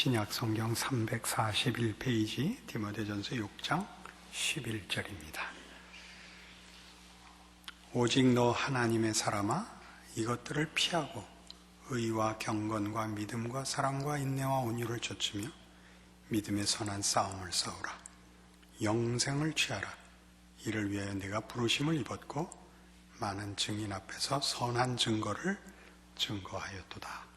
신약 성경 341페이지 디모데전서 6장 11절입니다. 오직 너 하나님의 사람아 이것들을 피하고 의와 경건과 믿음과 사랑과 인내와 온유를 좇으며 믿음의 선한 싸움을 싸우라. 영생을 취하라. 이를 위하여 내가 부르심을 입었고 많은 증인 앞에서 선한 증거를 증거하였도다.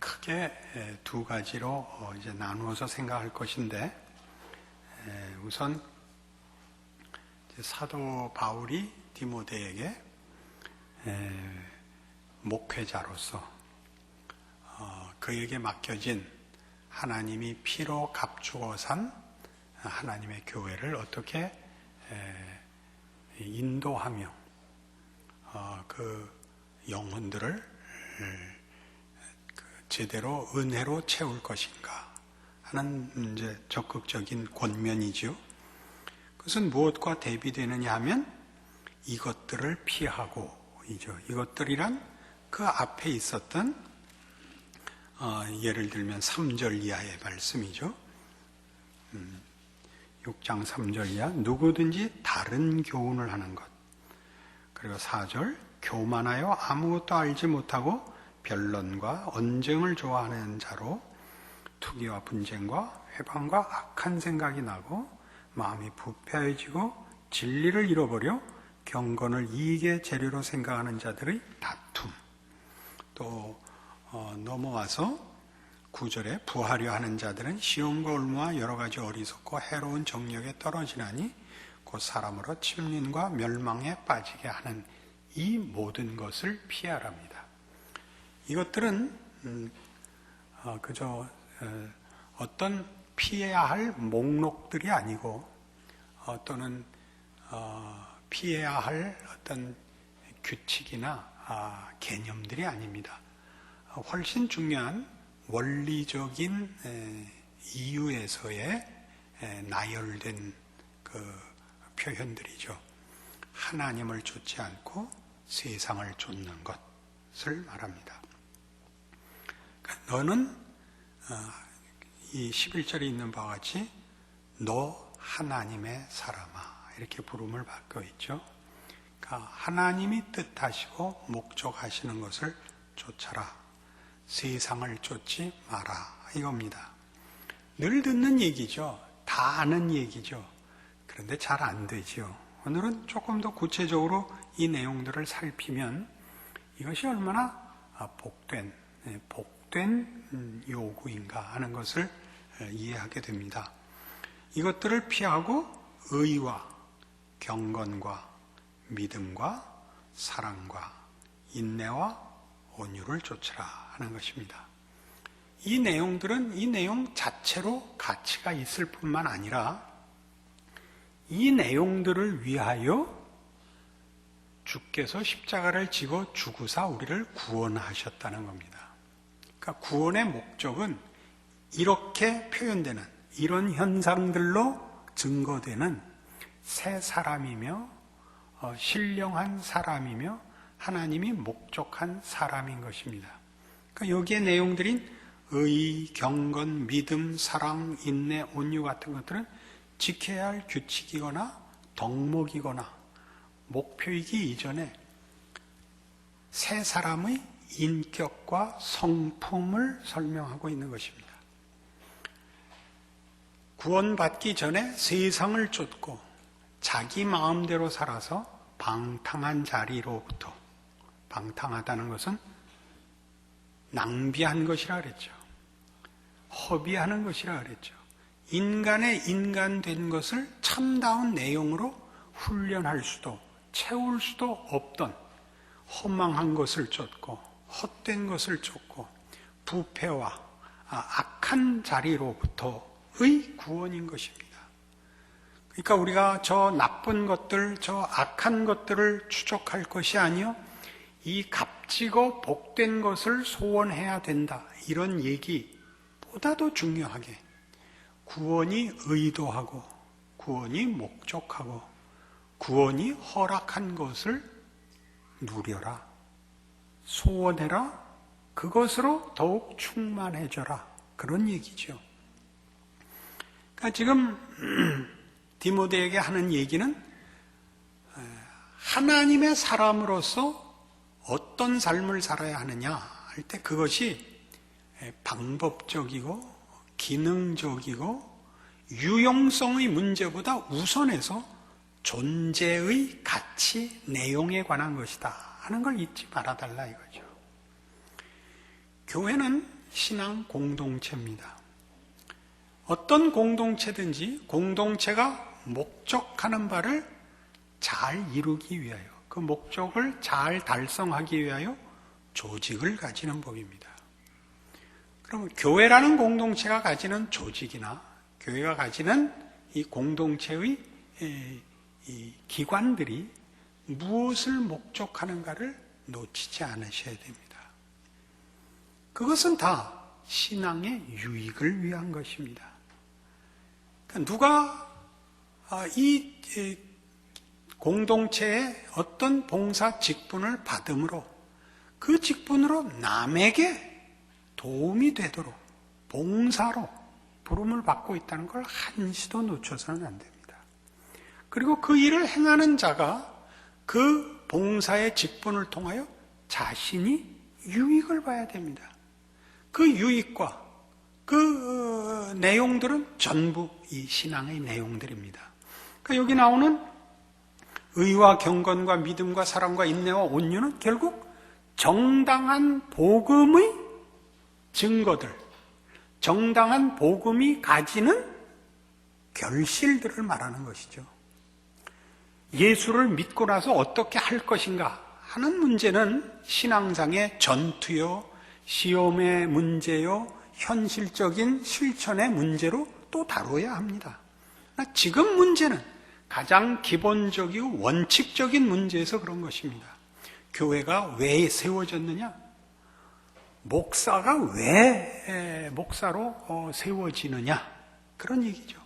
크게 두 가지로 이제 나누어서 생각할 것인데, 우선 사도 바울이 디모데에게 목회자로서 그에게 맡겨진 하나님이 피로 값주어 산 하나님의 교회를 어떻게 인도하며 그 영혼들을 제대로 은혜로 채울 것인가 하는 이제 적극적인 권면이죠. 그것은 무엇과 대비되느냐 하면 이것들을 피하고 이죠. 이것들이란 그 앞에 있었던 예를 들면 3절 이하의 말씀이죠. 6장 3절 이하 누구든지 다른 교훈을 하는 것. 그리고 4절 교만하여 아무것도 알지 못하고 변론과 언쟁을 좋아하는 자로 투기와 분쟁과 회방과 악한 생각이 나고 마음이 부패해지고 진리를 잃어버려 경건을 이익의 재료로 생각하는 자들의 다툼. 또 넘어와서 9절에 부하려 하는 자들은 시험과 올무와 여러 가지 어리석고 해로운 정력에 떨어지나니 곧 사람으로 침륜과 멸망에 빠지게 하는 이 모든 것을 피하랍니다. 이것들은 그저 어떤 피해야 할 목록들이 아니고 또는 피해야 할 어떤 규칙이나 개념들이 아닙니다. 훨씬 중요한 원리적인 이유에서의 나열된 그 표현들이죠. 하나님을 좇지 않고 세상을 좇는 것을 말합니다. 너는 이 11절에 있는 바와 같이 너 하나님의 사람아 이렇게 부름을 받고 있죠. 그러니까 하나님이 뜻하시고 목적하시는 것을 좇아라. 세상을 좇지 마라 이겁니다. 늘 듣는 얘기죠. 다 아는 얘기죠. 그런데 잘 안 되죠. 오늘은 조금 더 구체적으로 이 내용들을 살피면 이것이 얼마나 복된 요구인가 하는 것을 이해하게 됩니다. 이것들을 피하고 의와 경건과 믿음과 사랑과 인내와 온유를 좇으라 하는 것입니다. 이 내용들은 이 내용 자체로 가치가 있을 뿐만 아니라 이 내용들을 위하여 주께서 십자가를 지고 죽으사 우리를 구원하셨다는 겁니다. 그러니까 구원의 목적은 이렇게 표현되는 이런 현상들로 증거되는 새 사람이며 신령한 사람이며 하나님이 목적한 사람인 것입니다. 그러니까 여기에 내용들인 의, 경건, 믿음, 사랑, 인내, 온유 같은 것들은 지켜야 할 규칙이거나 덕목이거나 목표이기 이전에 새 사람의 인격과 성품을 설명하고 있는 것입니다. 구원받기 전에 세상을 쫓고 자기 마음대로 살아서 방탕한 자리로부터, 방탕하다는 것은 낭비한 것이라 그랬죠. 허비하는 것이라 그랬죠. 인간의 인간된 것을 참다운 내용으로 훈련할 수도 채울 수도 없던 허망한 것을 쫓고 헛된 것을 쫓고 부패와 악한 자리로부터의 구원인 것입니다. 그러니까 우리가 저 나쁜 것들, 저 악한 것들을 추적할 것이 아니요 이 값지고 복된 것을 소원해야 된다. 이런 얘기보다도 중요하게 구원이 의도하고 구원이 목적하고 구원이 허락한 것을 누려라, 소원해라, 그것으로 더욱 충만해져라. 그런 얘기죠. 그러니까 지금 디모데에게 하는 얘기는 하나님의 사람으로서 어떤 삶을 살아야 하느냐 할 때 그것이 방법적이고 기능적이고 유용성의 문제보다 우선해서 존재의 가치, 내용에 관한 것이다 하는 걸 잊지 말아달라 이거죠. 교회는 신앙 공동체입니다. 어떤 공동체든지 공동체가 목적하는 바를 잘 이루기 위하여, 그 목적을 잘 달성하기 위하여 조직을 가지는 법입니다. 그러면 교회라는 공동체가 가지는 조직이나 교회가 가지는 이 공동체의 이 기관들이 무엇을 목적하는가를 놓치지 않으셔야 됩니다. 그것은 다 신앙의 유익을 위한 것입니다. 그러니까 누가 이 공동체의 어떤 봉사 직분을 받음으로 그 직분으로 남에게 도움이 되도록 봉사로 부름을 받고 있다는 걸 한시도 놓쳐서는 안 됩니다. 그리고 그 일을 행하는 자가 그 봉사의 직분을 통하여 자신이 유익을 봐야 됩니다. 그 유익과 그 내용들은 전부 이 신앙의 내용들입니다. 그러니까 여기 나오는 의와 경건과 믿음과 사랑과 인내와 온유는 결국 정당한 복음의 증거들, 정당한 복음이 가지는 결실들을 말하는 것이죠. 예수를 믿고 나서 어떻게 할 것인가 하는 문제는 신앙상의 전투요, 시험의 문제요, 현실적인 실천의 문제로 또 다뤄야 합니다. 지금 문제는 가장 기본적이고 원칙적인 문제에서 그런 것입니다. 교회가 왜 세워졌느냐? 목사가 왜 목사로 세워지느냐? 그런 얘기죠.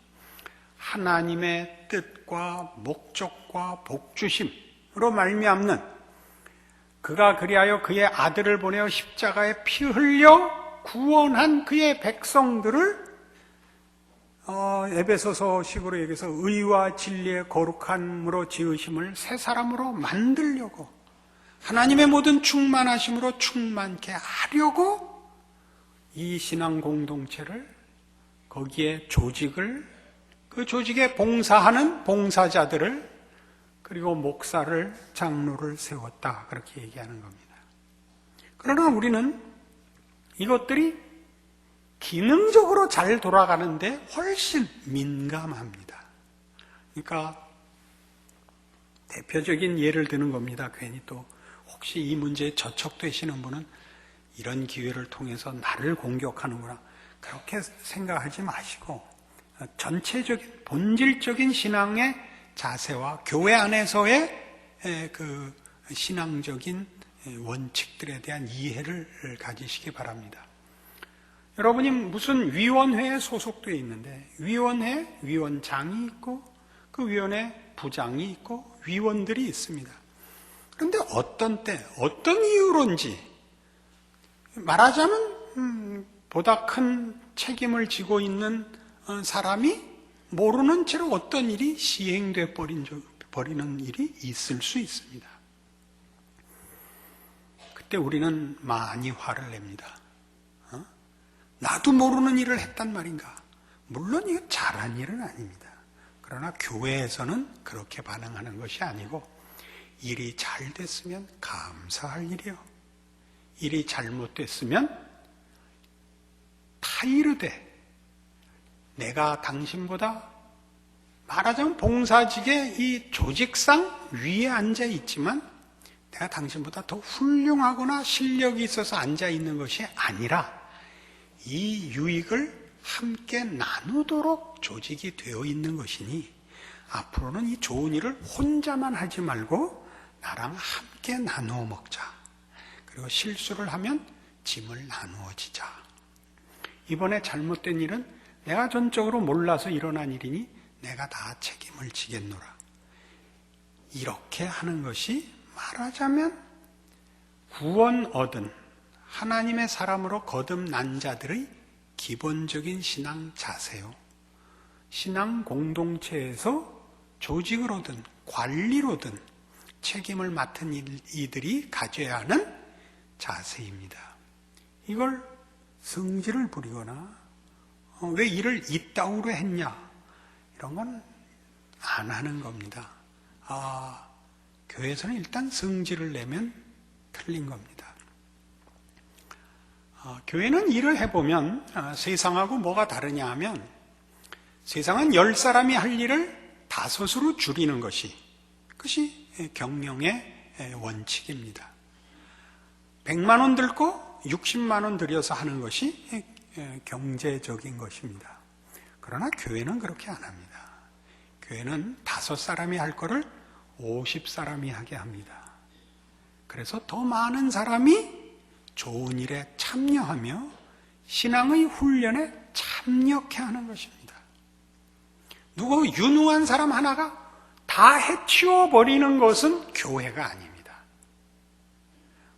하나님의 뜻과 목적과 복주심으로 말미암는 그가 그리하여 그의 아들을 보내어 십자가에 피 흘려 구원한 그의 백성들을 에베소서식으로 얘기해서 의와 진리의 거룩함으로 지으심을 새 사람으로 만들려고 하나님의 모든 충만하심으로 충만케 하려고 이 신앙 공동체를 거기에 조직을 그 조직에 봉사하는 봉사자들을 그리고 목사를 장로를 세웠다 그렇게 얘기하는 겁니다. 그러나 우리는 이것들이 기능적으로 잘 돌아가는데 훨씬 민감합니다. 그러니까 대표적인 예를 드는 겁니다. 괜히 또 혹시 이 문제에 저촉되시는 분은 이런 기회를 통해서 나를 공격하는구나 그렇게 생각하지 마시고 전체적인 본질적인 신앙의 자세와 교회 안에서의 그 신앙적인 원칙들에 대한 이해를 가지시기 바랍니다. 여러분이 무슨 위원회에 소속되어 있는데 위원회 위원장이 있고 그 위원회 부장이 있고 위원들이 있습니다. 그런데 어떤 때 어떤 이유로인지 말하자면 보다 큰 책임을 지고 있는 사람이 모르는 채로 어떤 일이 시행돼 버리는 일이 있을 수 있습니다. 그때 우리는 많이 화를 냅니다. 나도 모르는 일을 했단 말인가? 물론 이거 잘한 일은 아닙니다. 그러나 교회에서는 그렇게 반응하는 것이 아니고 일이 잘 됐으면 감사할 일이요. 일이 잘못됐으면 타이르되 내가 당신보다 말하자면 봉사직의 이 조직상 위에 앉아 있지만 내가 당신보다 더 훌륭하거나 실력이 있어서 앉아 있는 것이 아니라 이 유익을 함께 나누도록 조직이 되어 있는 것이니 앞으로는 이 좋은 일을 혼자만 하지 말고 나랑 함께 나누어 먹자. 그리고 실수를 하면 짐을 나누어 지자. 이번에 잘못된 일은 내가 전적으로 몰라서 일어난 일이니 내가 다 책임을 지겠노라. 이렇게 하는 것이 말하자면 구원 얻은 하나님의 사람으로 거듭난 자들의 기본적인 신앙 자세요. 신앙 공동체에서 조직으로든 관리로든 책임을 맡은 이들이 가져야 하는 자세입니다. 이걸 성질을 부리거나 왜 일을 이따구로 했냐 이런 건 안 하는 겁니다. 교회에서는 일단 성질을 내면 틀린 겁니다. 교회는 일을 해보면 세상하고 뭐가 다르냐 하면 세상은 10사람이 할 일을 5으로 줄이는 것이 경영의 원칙입니다. 100만 원 들고 60만 원 들여서 하는 것이 경제적인 것입니다. 그러나 교회는 그렇게 안 합니다. 교회는 5사람이 할 거를 50사람이 하게 합니다. 그래서 더 많은 사람이 좋은 일에 참여하며 신앙의 훈련에 참여케 하는 것입니다. 누구 유능한 사람 하나가 다 해치워버리는 것은 교회가 아닙니다.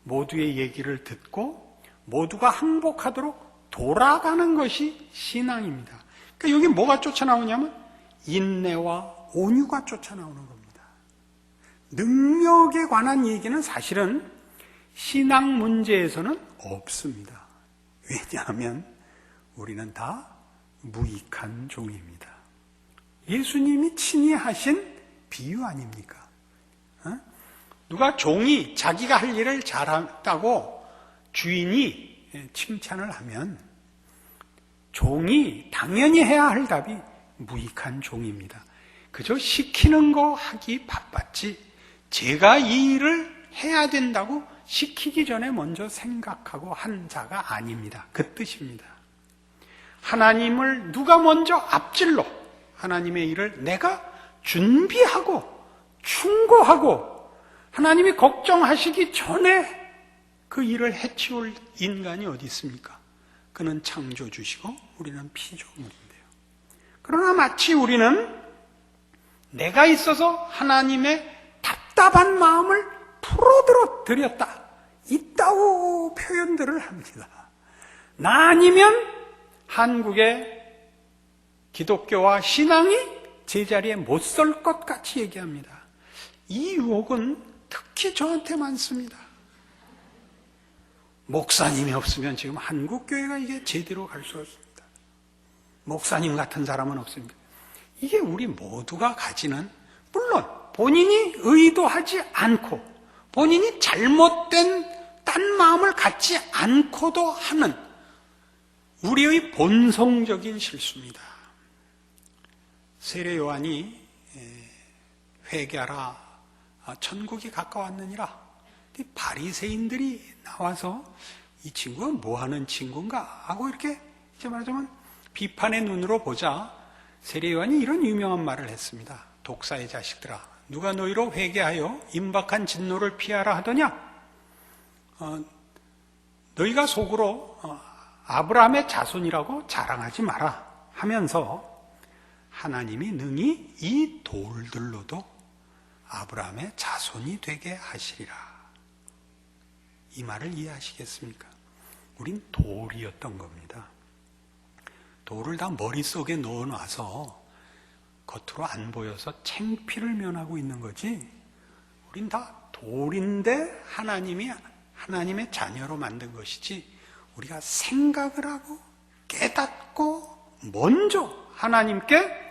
모두의 얘기를 듣고 모두가 항복하도록 돌아가는 것이 신앙입니다. 그러니까 여기 뭐가 쫓아나오냐면 인내와 온유가 쫓아나오는 겁니다. 능력에 관한 얘기는 사실은 신앙 문제에서는 없습니다. 왜냐하면 우리는 다 무익한 종입니다. 예수님이 친히 하신 비유 아닙니까? 누가 종이 자기가 할 일을 잘했다고 주인이 칭찬을 하면 종이 당연히 해야 할 답이 무익한 종입니다. 그저 시키는 거 하기 바빴지 제가 이 일을 해야 된다고 시키기 전에 먼저 생각하고 한 자가 아닙니다. 그 뜻입니다. 하나님을 누가 먼저 앞질러 하나님의 일을 내가 준비하고 충고하고 하나님이 걱정하시기 전에 그 일을 해치울 인간이 어디 있습니까? 그는 창조주시고 우리는 피조물인데요. 그러나 마치 우리는 내가 있어서 하나님의 답답한 마음을 풀어드렸다. 이따오 표현들을 합니다. 나 아니면 한국의 기독교와 신앙이 제자리에 못 설 것 같이 얘기합니다. 이 유혹은 특히 저한테 많습니다. 목사님이 없으면 지금 한국교회가 이게 제대로 갈 수 없습니다. 목사님 같은 사람은 없습니다. 이게 우리 모두가 가지는, 물론 본인이 의도하지 않고 본인이 잘못된 딴 마음을 갖지 않고도 하는 우리의 본성적인 실수입니다. 세례 요한이 회개하라 천국이 가까웠느니라. 바리새인들이 나와서 이 친구가 뭐하는 친구인가 하고 이렇게 이제 말하자면 비판의 눈으로 보자 세례 요한이 이런 유명한 말을 했습니다. 독사의 자식들아, 누가 너희로 회개하여 임박한 진노를 피하라 하더냐? 너희가 속으로 아브라함의 자손이라고 자랑하지 마라 하면서 하나님이 능히 이 돌들로도 아브라함의 자손이 되게 하시리라. 이 말을 이해하시겠습니까? 우린 돌이었던 겁니다. 돌을 다 머릿속에 넣어놔서 겉으로 안 보여서 창피를 면하고 있는 거지, 우린 다 돌인데 하나님의 자녀로 만든 것이지, 우리가 생각을 하고 깨닫고 먼저 하나님께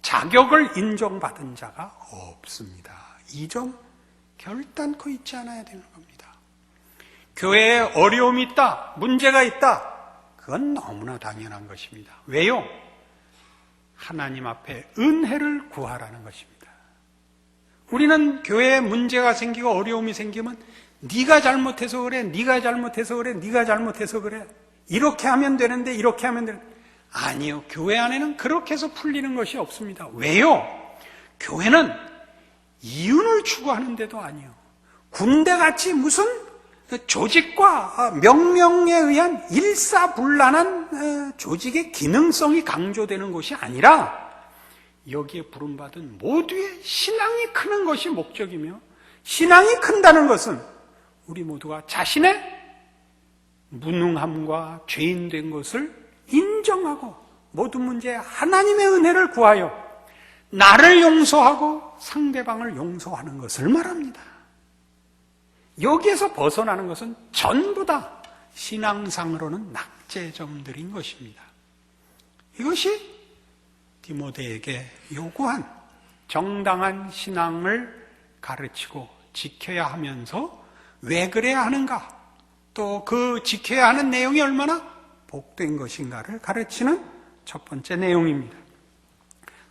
자격을 인정받은 자가 없습니다. 이 점 결단코 잊지 않아야 되는 겁니다. 교회에 어려움이 있다, 문제가 있다, 그건 너무나 당연한 것입니다. 왜요? 하나님 앞에 은혜를 구하라는 것입니다. 우리는 교회에 문제가 생기고 어려움이 생기면 네가 잘못해서 그래, 네가 잘못해서 그래, 네가 잘못해서 그래, 이렇게 하면 되는데 이렇게 하면 되는데, 아니요, 교회 안에는 그렇게 해서 풀리는 것이 없습니다. 왜요? 교회는 이윤을 추구하는 데도 아니요, 군대같이 무슨 조직과 명령에 의한 일사불란한 조직의 기능성이 강조되는 것이 아니라 여기에 부름받은 모두의 신앙이 크는 것이 목적이며, 신앙이 큰다는 것은 우리 모두가 자신의 무능함과 죄인 된 것을 인정하고 모든 문제에 하나님의 은혜를 구하여 나를 용서하고 상대방을 용서하는 것을 말합니다. 여기에서 벗어나는 것은 전부 다 신앙상으로는 낙제점들인 것입니다. 이것이 디모데에게 요구한 정당한 신앙을 가르치고 지켜야 하면서 왜 그래야 하는가, 또 그 지켜야 하는 내용이 얼마나 복된 것인가를 가르치는 첫 번째 내용입니다.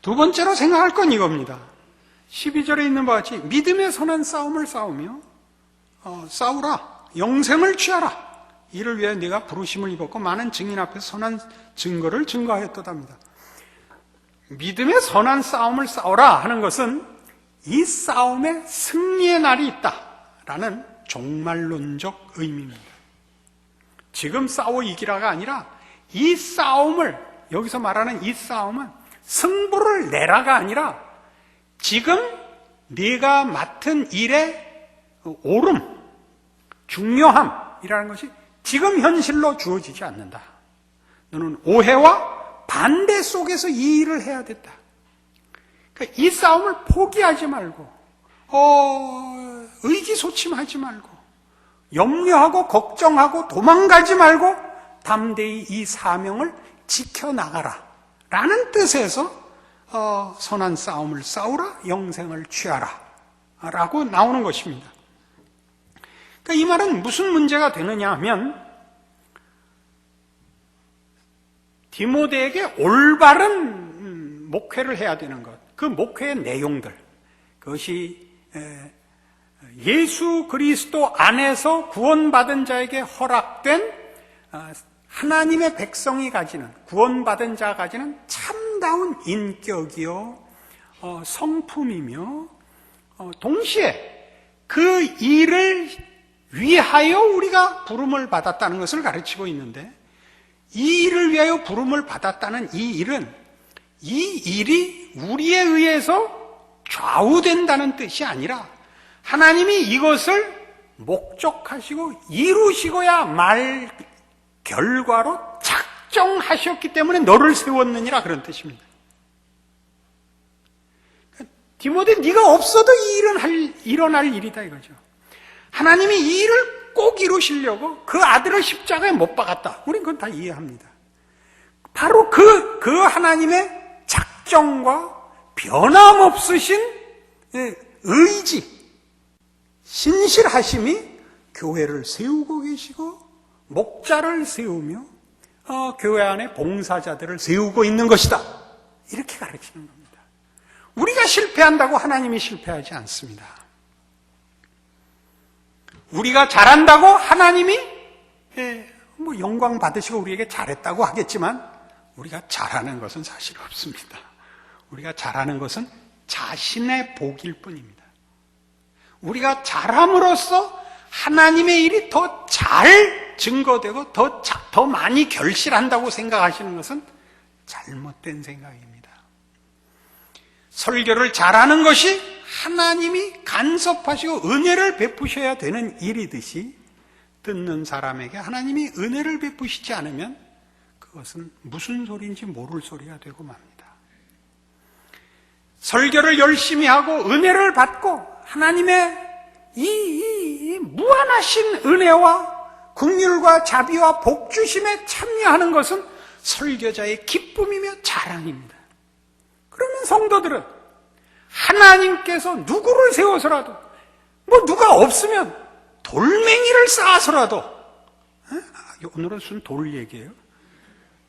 두 번째로 생각할 건 이겁니다. 12절에 있는 바와 같이 믿음의 선한 싸움을 싸우며 싸우라, 영생을 취하라. 이를 위해 네가 부르심을 입었고 많은 증인 앞에서 선한 증거를 증거하였도답니다. 믿음의 선한 싸움을 싸우라 하는 것은 이 싸움에 승리의 날이 있다라는 종말론적 의미입니다. 지금 싸워 이기라가 아니라 이 싸움을, 여기서 말하는 이 싸움은 승부를 내라가 아니라 지금 네가 맡은 일의 옳음, 중요함이라는 것이 지금 현실로 주어지지 않는다. 너는 오해와 반대 속에서 이 일을 해야 된다. 그러니까 이 싸움을 포기하지 말고 의기소침하지 말고 염려하고 걱정하고 도망가지 말고 담대히 이 사명을 지켜나가라 라는 뜻에서 선한 싸움을 싸우라, 영생을 취하라 라고 나오는 것입니다. 그러니까 이 말은 무슨 문제가 되느냐 하면 디모데에게 올바른 목회를 해야 되는 것, 그 목회의 내용들, 그것이 예수 그리스도 안에서 구원받은 자에게 허락된 하나님의 백성이 가지는, 구원받은 자가 가지는 참다운 인격이요 성품이며 동시에 그 일을 위하여 우리가 부름을 받았다는 것을 가르치고 있는데, 이 일을 위하여 부름을 받았다는 이 일은 이 일이 우리에 의해서 좌우된다는 뜻이 아니라 하나님이 이것을 목적하시고 이루시고야 말 결과로 작정하셨기 때문에 너를 세웠느니라, 그런 뜻입니다. 디모데, 네가 없어도 이 일은 일어날 일이다 이거죠. 하나님이 이 일을 꼭 이루시려고 그 아들을 십자가에 못 박았다. 우린 그건 다 이해합니다. 바로 그 하나님의 작정과 변함없으신 의지, 신실하심이 교회를 세우고 계시고 목자를 세우며 교회 안에 봉사자들을 세우고 있는 것이다. 이렇게 가르치는 겁니다. 우리가 실패한다고 하나님이 실패하지 않습니다. 우리가 잘한다고 하나님이 영광 받으시고 우리에게 잘했다고 하겠지만 우리가 잘하는 것은 사실 없습니다. 우리가 잘하는 것은 자신의 복일 뿐입니다. 우리가 잘함으로써 하나님의 일이 더 잘 증거되고 더 많이 결실한다고 생각하시는 것은 잘못된 생각입니다. 설교를 잘하는 것이 하나님이 간섭하시고 은혜를 베푸셔야 되는 일이듯이 듣는 사람에게 하나님이 은혜를 베푸시지 않으면 그것은 무슨 소리인지 모를 소리가 되고 맙니다. 설교를 열심히 하고 은혜를 받고 하나님의 이 무한하신 은혜와 긍휼과 자비와 복주심에 참여하는 것은 설교자의 기쁨이며 자랑입니다. 그러면 성도들은 하나님께서 누구를 세워서라도, 누가 없으면 돌멩이를 쌓아서라도, 오늘은 순 돌 얘기예요.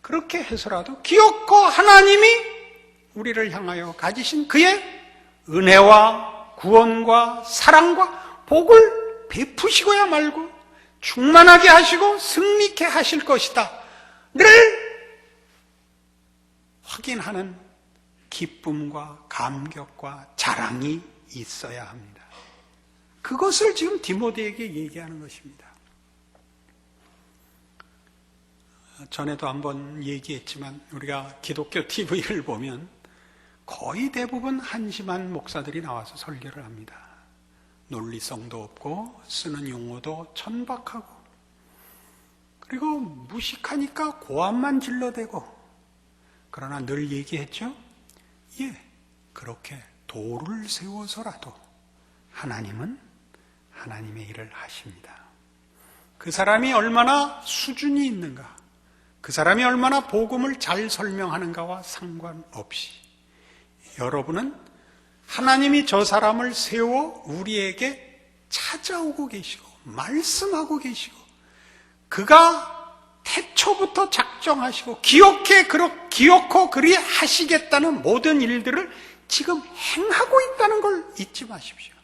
그렇게 해서라도 기어코 하나님이 우리를 향하여 가지신 그의 은혜와 구원과 사랑과 복을 베푸시고야 말고 충만하게 하시고 승리케 하실 것이다 를 확인하는 기쁨과 감격과 자랑이 있어야 합니다. 그것을 지금 디모데에게 얘기하는 것입니다. 전에도 한번 얘기했지만 우리가 기독교 TV를 보면 거의 대부분 한심한 목사들이 나와서 설교를 합니다. 논리성도 없고 쓰는 용어도 천박하고, 그리고 무식하니까 고함만 질러대고, 그러나 늘 얘기했죠. 그렇게 도를 세워서라도 하나님은 하나님의 일을 하십니다. 그 사람이 얼마나 수준이 있는가, 그 사람이 얼마나 복음을 잘 설명하는가와 상관없이 여러분은 하나님이 저 사람을 세워 우리에게 찾아오고 계시고 말씀하고 계시고, 그가 태초부터 작정하시고 기어코 그리 하시겠다는 모든 일들을 지금 행하고 있다는 걸 잊지 마십시오.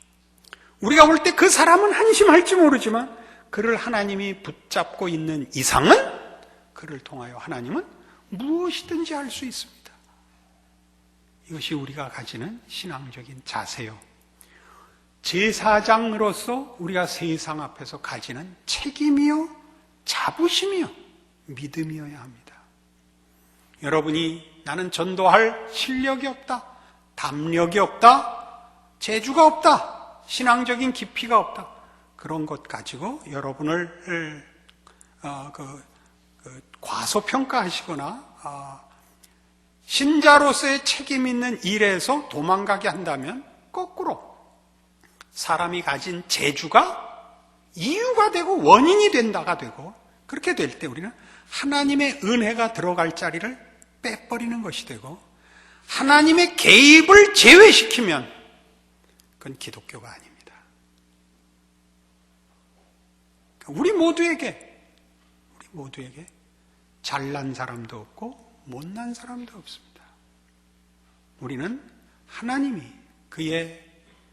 우리가 볼 때 그 사람은 한심할지 모르지만 그를 하나님이 붙잡고 있는 이상은 그를 통하여 하나님은 무엇이든지 할 수 있습니다. 이것이 우리가 가지는 신앙적인 자세요. 제사장으로서 우리가 세상 앞에서 가지는 책임이요, 자부심이요, 믿음이어야 합니다. 여러분이 나는 전도할 실력이 없다, 담력이 없다, 재주가 없다, 신앙적인 깊이가 없다, 그런 것 가지고 여러분을 과소평가하시거나 신자로서의 책임 있는 일에서 도망가게 한다면 거꾸로 사람이 가진 재주가 이유가 되고 원인이 된다가 되고, 그렇게 될 때 우리는 하나님의 은혜가 들어갈 자리를 빼버리는 것이 되고, 하나님의 개입을 제외시키면 그건 기독교가 아닙니다. 우리 모두에게 잘난 사람도 없고 못난 사람도 없습니다. 우리는 하나님이 그의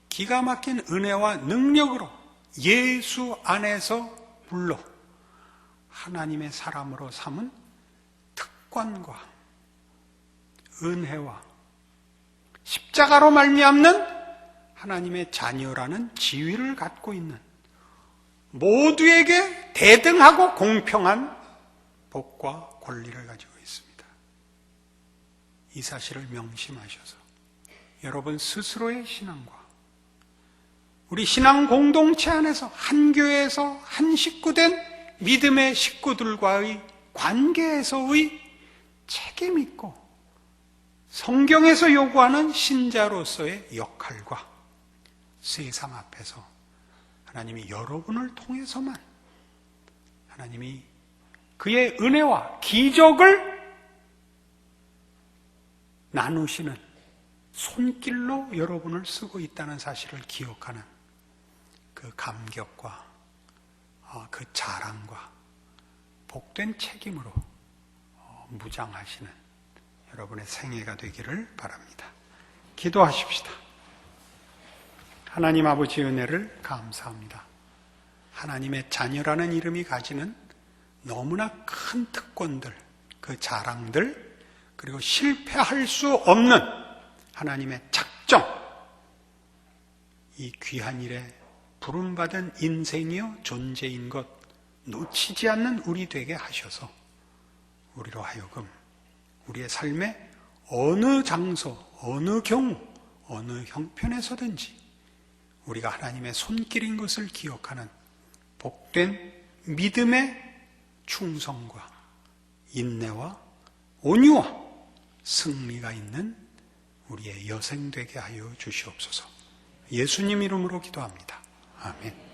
기가 막힌 은혜와 능력으로 예수 안에서 불러 하나님의 사람으로 삼은 특권과 은혜와 십자가로 말미암는 하나님의 자녀라는 지위를 갖고 있는, 모두에게 대등하고 공평한 복과 권리를 가지고 있습니다. 이 사실을 명심하셔서 여러분 스스로의 신앙과 우리 신앙 공동체 안에서 한 교회에서 한 식구된 믿음의 식구들과의 관계에서의 책임 있고 성경에서 요구하는 신자로서의 역할과 세상 앞에서 하나님이 여러분을 통해서만 하나님이 그의 은혜와 기적을 나누시는 손길로 여러분을 쓰고 있다는 사실을 기억하는 그 감격과 그 자랑과 복된 책임으로 무장하시는 여러분의 생애가 되기를 바랍니다. 기도하십시다. 하나님 아버지의 은혜를 감사합니다. 하나님의 자녀라는 이름이 가지는 너무나 큰 특권들, 그 자랑들, 그리고 실패할 수 없는 하나님의 작정, 이 귀한 일에 부름받은 인생이요 존재인 것 놓치지 않는 우리 되게 하셔서 우리로 하여금 우리의 삶의 어느 장소, 어느 경우, 어느 형편에서든지 우리가 하나님의 손길인 것을 기억하는 복된 믿음의 충성과 인내와 온유와 승리가 있는 우리의 여생 되게 하여 주시옵소서. 예수님 이름으로 기도합니다. 아멘.